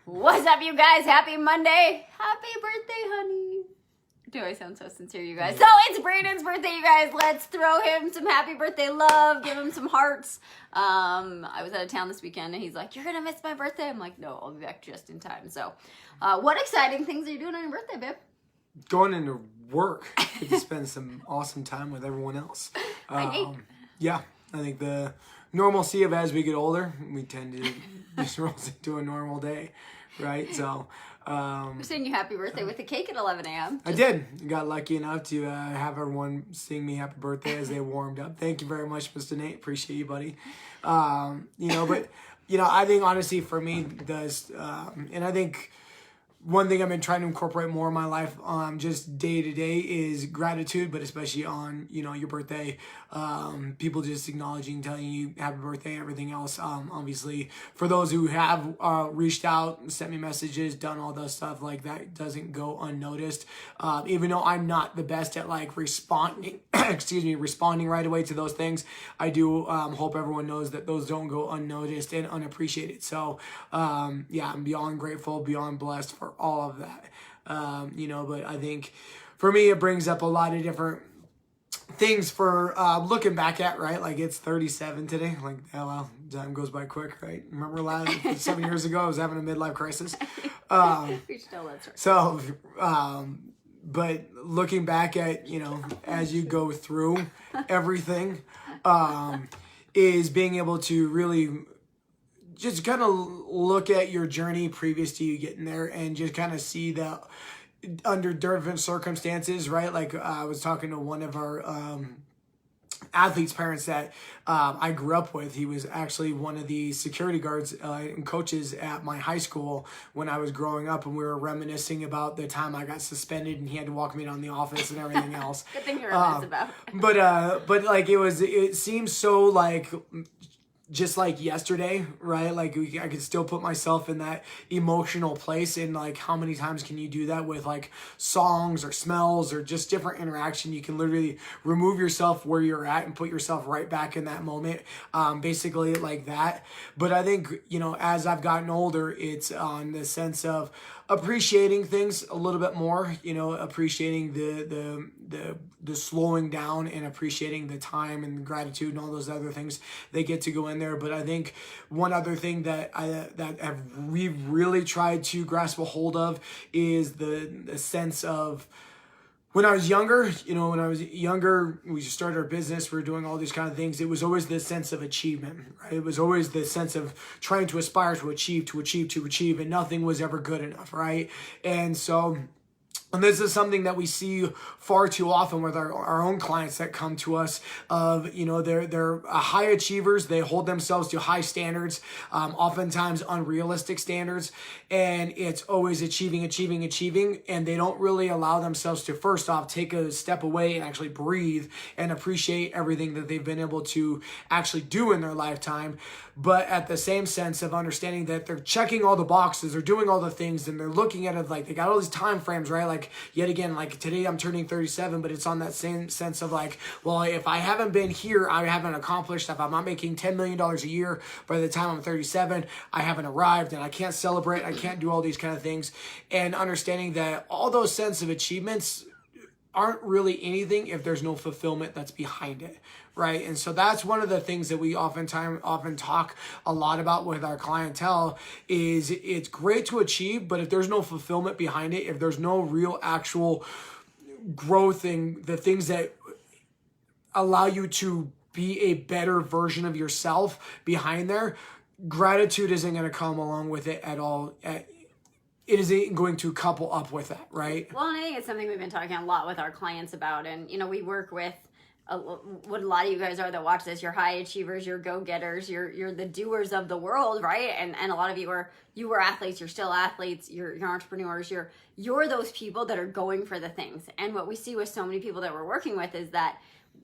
What's up, you guys? Happy Monday. Happy birthday, honey. Do I sound so sincere, you guys? So it's Brayden's birthday, you guys. Let's throw him some happy birthday love. Give him some hearts. I was out of town this weekend, and he's like, "You're gonna miss my birthday." I'm like, "No, I'll be back just in time." So, what exciting things are you doing on your birthday, babe? Going into work. Get to spend some awesome time with everyone else. Yeah, I think the normalcy of as we get older, we tend to just roll into a normal day, right? So, I'm singing you happy birthday with a cake at 11 a.m. I did. Got lucky enough to have everyone sing me happy birthday as they warmed up. Thank you very much, Mr. Nate. Appreciate you, buddy. I think honestly for me, and I think one thing I've been trying to incorporate more in my life, just day to day, is gratitude, but especially on, your birthday, people just acknowledging, telling you happy birthday, everything else. Obviously, for those who have reached out, sent me messages, done all those stuff, like that doesn't go unnoticed. Even though I'm not the best at responding, responding right away to those things, I do hope everyone knows that those don't go unnoticed and unappreciated. So, I'm beyond grateful, beyond blessed for all of that. But I think for me, it brings up a lot of different things for looking back at, right? Like it's 37 today. Like, oh well, time goes by quick, right? Remember 7 years ago, I was having a midlife crisis. But looking back at, as you go through everything, is being able to really just kind of look at your journey previous to you getting there and just kind of see that under different circumstances, right? Like I was talking to one of our athletes' parents that I grew up with. He was actually one of the security guards and coaches at my high school when I was growing up, and we were reminiscing about the time I got suspended and he had to walk me down the office and everything else. Good thing you reminisce about. But like it seems so like just like yesterday, right? Like I could still put myself in that emotional place, and like how many times can you do that with like songs or smells or just different interaction? You can literally remove yourself where you're at and put yourself right back in that moment, basically like that. But I think, as I've gotten older, it's on the sense of appreciating things a little bit more, appreciating the slowing down and appreciating the time and the gratitude and all those other things that get to go in there. But I think one other thing that we've really tried to grasp a hold of is the sense of when I was younger, we started our business, we were doing all these kind of things. It was always this sense of achievement, right? It was always the sense of trying to aspire to achieve, and nothing was ever good enough, right? And so, and this is something that we see far too often with our own clients that come to us of, they're high achievers. They hold themselves to high standards, oftentimes unrealistic standards. And it's always achieving. And they don't really allow themselves to, first off, take a step away and actually breathe and appreciate everything that they've been able to actually do in their lifetime. But at the same sense of understanding that they're checking all the boxes, they're doing all the things, and they're looking at it like they got all these time frames, right? Like, yet again, like today I'm turning 37, but it's on that same sense of like, well, if I haven't been here, I haven't accomplished. If I'm not making $10 million a year by the time I'm 37, I haven't arrived, and I can't celebrate. I can't do all these kind of things. And understanding that all those sense of achievements aren't really anything if there's no fulfillment that's behind it, right? And so that's one of the things that we often talk a lot about with our clientele is it's great to achieve, but if there's no fulfillment behind it, if there's no real actual growth in the things that allow you to be a better version of yourself behind there, gratitude isn't going to come along with it at all. It isn't going to couple up with that, right? Well, and I think it's something we've been talking a lot with our clients about. And, we work with what a lot of you guys are that watch this. You're high achievers, you're go-getters, you're the doers of the world, right? And a lot of you were athletes, you're still athletes, you're entrepreneurs, you're those people that are going for the things. And what we see with so many people that we're working with is that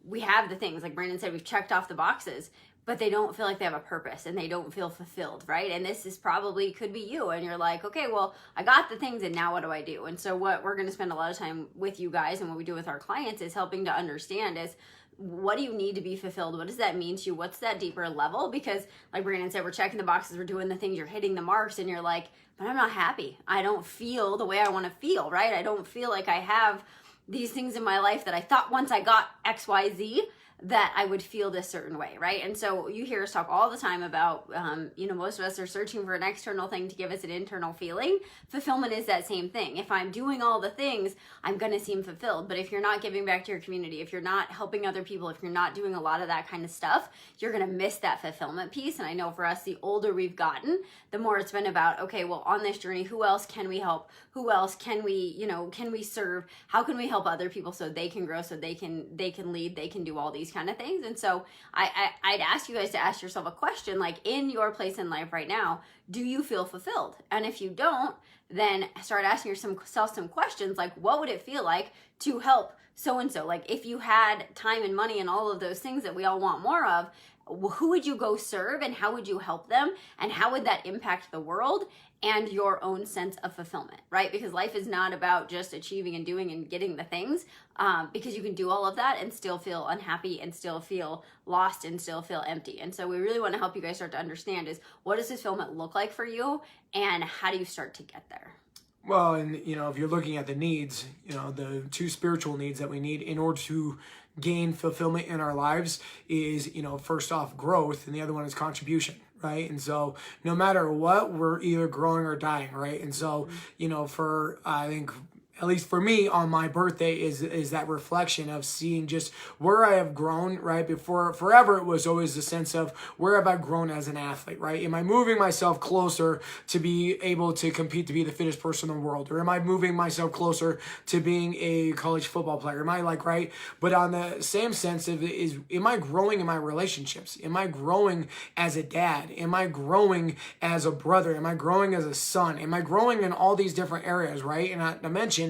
we have the things, like Brandon said, we've checked off the boxes, but they don't feel like they have a purpose and they don't feel fulfilled, right? And this is probably could be you, and you're like, okay, well, I got the things, and now what do I do? And so what we're going to spend a lot of time with you guys, and what we do with our clients, is helping to understand is what do you need to be fulfilled? What does that mean to you? What's that deeper level? Because like Brandon said, we're checking the boxes, we're doing the things, you're hitting the marks, and you're like, but I'm not happy. I don't feel the way I want to feel, right? I don't feel like I have these things in my life that I thought once I got XYZ that I would feel this certain way, right? And so you hear us talk all the time about, most of us are searching for an external thing to give us an internal feeling. Fulfillment is that same thing. If I'm doing all the things, I'm going to seem fulfilled. But if you're not giving back to your community, if you're not helping other people, if you're not doing a lot of that kind of stuff, you're going to miss that fulfillment piece. And I know for us, the older we've gotten, the more it's been about, okay, well, on this journey, who else can we help? Who else can we serve? How can we help other people so they can grow, so they can lead, they can do all these kind of things. And so I'd ask you guys to ask yourself a question, like, in your place in life right now, do you feel fulfilled? And if you don't, then start asking yourself some questions, like, what would it feel like to help so-and-so? Like, if you had time and money and all of those things that we all want more of, who would you go serve, and how would you help them, and how would that impact the world and your own sense of fulfillment, right? Because life is not about just achieving and doing and getting the things, because you can do all of that and still feel unhappy and still feel lost and still feel empty. And so we really want to help you guys start to understand is, what does fulfillment look like for you, and how do you start to get there? Well, and if you're looking at the needs, the two spiritual needs that we need in order to gain fulfillment in our lives is, first off, growth, and the other one is contribution, right? And so no matter what, we're either growing or dying, right? And so, I think, at least for me, on my birthday is that reflection of seeing just where I have grown, right? Before, forever, it was always the sense of, where have I grown as an athlete, right? Am I moving myself closer to be able to compete to be the fittest person in the world? Or am I moving myself closer to being a college football player? Am I right? But on the same sense of am I growing in my relationships? Am I growing as a dad? Am I growing as a brother? Am I growing as a son? Am I growing in all these different areas, right? And I mentioned,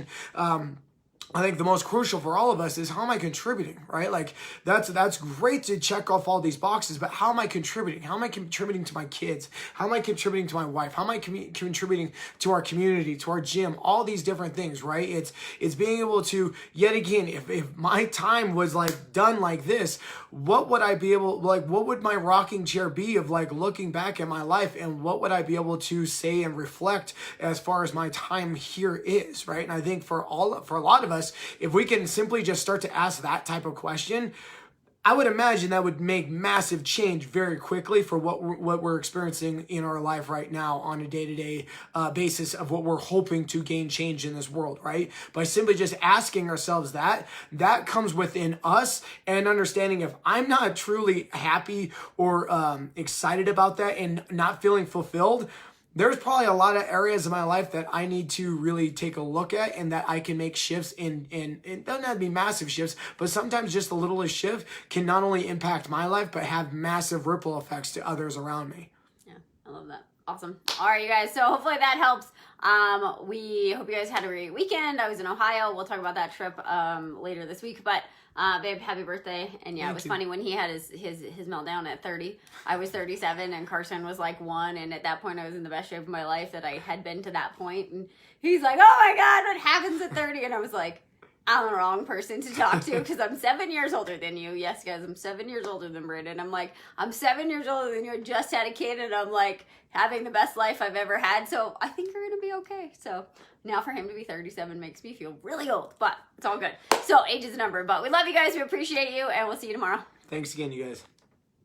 I think the most crucial for all of us is, how am I contributing, right? Like, that's great to check off all these boxes, but how am I contributing? How am I contributing to my kids? How am I contributing to my wife? How am I contributing to our community, to our gym, all these different things, right? It's being able to, yet again, if my time was like done like this, what would I be able, what would my rocking chair be of looking back at my life, and what would I be able to say and reflect as far as my time here is, right? And I think for a lot of us, if we can simply just start to ask that type of question, I would imagine that would make massive change very quickly for what we're experiencing in our life right now on a day-to-day basis of what we're hoping to gain change in this world, right? By simply just asking ourselves that comes within us, and understanding if I'm not truly happy or excited about that and not feeling fulfilled, there's probably a lot of areas in my life that I need to really take a look at, and that I can make shifts in. It doesn't have to be massive shifts, but sometimes just the littlest shift can not only impact my life, but have massive ripple effects to others around me. Yeah, I love that. Awesome. All right, you guys. So hopefully that helps. We hope you guys had a great weekend. I was in Ohio. We'll talk about that trip later this week, but babe, happy birthday. And yeah, it was funny when he had his meltdown at 30. I was 37 and Carson was like 1, and at that point I was in the best shape of my life that I had been to that point. And he's like, oh my God, what happens at 30? And I was like, I'm the wrong person to talk to, because I'm 7 years older than you. Yes, guys, I'm 7 years older than Brandon. I'm like, I'm 7 years older than you. I just had a kid, and I'm like having the best life I've ever had. So I think you're going to be okay. So now for him to be 37 makes me feel really old, but it's all good. So age is a number, but we love you guys. We appreciate you, and we'll see you tomorrow. Thanks again, you guys.